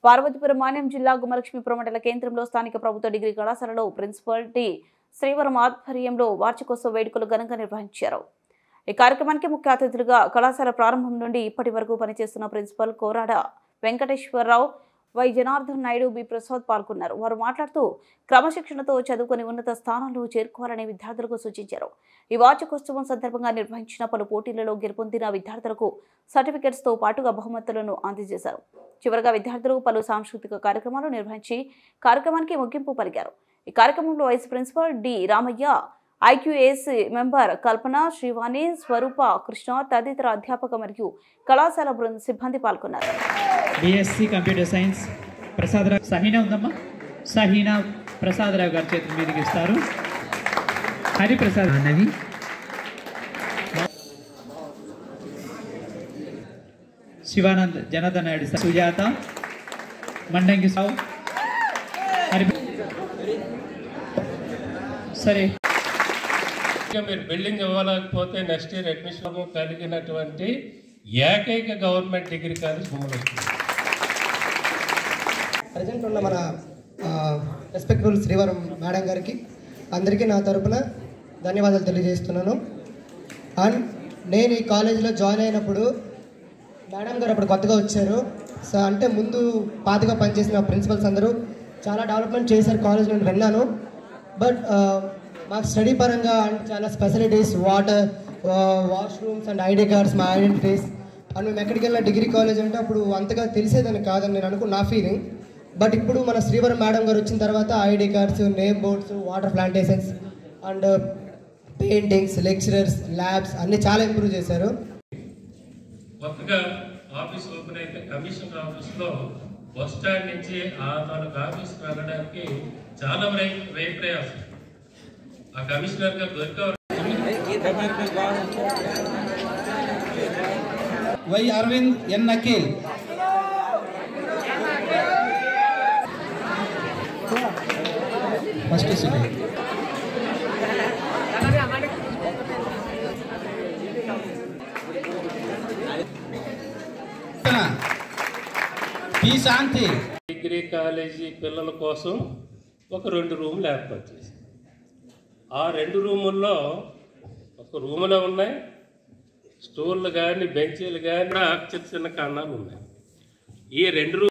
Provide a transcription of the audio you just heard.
పార్వతీపురం మాన్యం జిల్లా గుమలక్ష్మీపురం మండల కేంద్రంలో స్థానిక ప్రభుత్వ డిగ్రీ కళాశాలలో ప్రిన్సిపల్ టి శ్రీవరం ఆధ్వర్యంలో వార్షికోత్సవ వేడుకలు ఘనంగా నిర్వహించారు. ఈ కార్యక్రమానికి ముఖ్య అతిథులుగా కళాశాల ప్రారంభం నుండి ఇప్పటి వరకు పనిచేస్తున్న principal Korada Venkateswararao, Y Janardhan Naidu, B Prasad పాల్గొన్నారు. వారు మాట్లాడుతూ క్రమశిక్షణతో చదువుకొని ఉన్నత స్థానాల్లో చేరుకోవాలని విద్యార్థులకు సూచించారు. ఈ వార్షికోత్సవం సందర్భంగా నిర్వహించిన పలు పోటీలలో గెలుపొందిన విద్యార్థులకు సర్టిఫికెట్స్ తో పాటుగా బహుమతులను అందజేశారు. చివరగా విద్యార్థులు పలు సాంస్కృతిక కార్యక్రమాలు నిర్వహించి కార్యక్రమానికి ముగింపు పలికారు. ఈ కార్యక్రమంలో vice principal D Ramaiah, IQS member Kalpana, Srivani, Swaroopa, Krishna తదితర అధ్యాపక మరియు కళాశాల బృంద సిబ్బంది పాల్గొన్నారు. BSc computer science Prasadarao Saheena ఉందమ్మా, సహీనా ప్రసాదరావు గారి చేతుల మీదకి ఇస్తారు. హరిప్రసాద్ అన్నవి, శివానంద్, జనార్దన్ నాయుడు, సుజాత, మండంగి సావు, సరే మీరు బిల్డింగ్ ఇవ్వలేకపోతే నెక్స్ట్ ఇయర్ అడ్మిషన్ కలిగినటువంటి ఏకైక గవర్నమెంట్ డిగ్రీ కాలేజ్ గుమ్మలక్ష్మి. ప్రజెంట్ ఉన్న మన రెస్పెక్టబుల్ శ్రీవరం మేడం గారికి అందరికీ నా తరపున ధన్యవాదాలు తెలియజేస్తున్నాను. అండ్ నేను ఈ కాలేజీలో జాయిన్ అయినప్పుడు మేడం గారు అప్పుడు కొత్తగా వచ్చారు. సో అంటే ముందు పాతగా పనిచేసిన ప్రిన్సిపల్స్ అందరూ చాలా డెవలప్మెంట్ చేశారు కాలేజ్ నేను విన్నాను. బట్ మాకు స్టడీ పరంగా అండ్ చాలా facilities, water, washrooms and ID cards, మా ఐడెంటిటీస్ అండ్ మేము ఎక్కడికి వెళ్ళిన డిగ్రీ కాలేజ్ అంటే అప్పుడు అంతగా తెలిసేదని కాదని నేను అనుకున్న నా ఫీలింగ్. బట్ ఇప్పుడు మన శ్రీవరం మేడం గారు వచ్చిన తర్వాత ID cards, name boards, water plantations and paintings, lecturers, labs అన్నీ చాలా ఇంప్రూవ్ చేశారు. కొత్తగా ఆఫీస్ ఓపెన్ అయితే కమిషనర్ ఆఫీస్లో బస్ స్టాండ్ నుంచి ఆ తాలూకు ఆఫీస్కి వెళ్ళడానికి చాలా వ్యయ ప్రయాసం. ఆ కమిషనర్ గారు దొరికారు. Y Aravind, N Akhil, first student, P Shanti. Degree college పిల్లల కోసం ఒక 2 రూములు ఏర్పాటు చేశారు. ఆ 2 రూముల్లో ఒక రూములో ఉన్నాయి స్టూళ్ళు కానీ, బెంచీలు కానీ, చిన్న చిన్న కారణాలు ఉన్నాయి. ఈ 2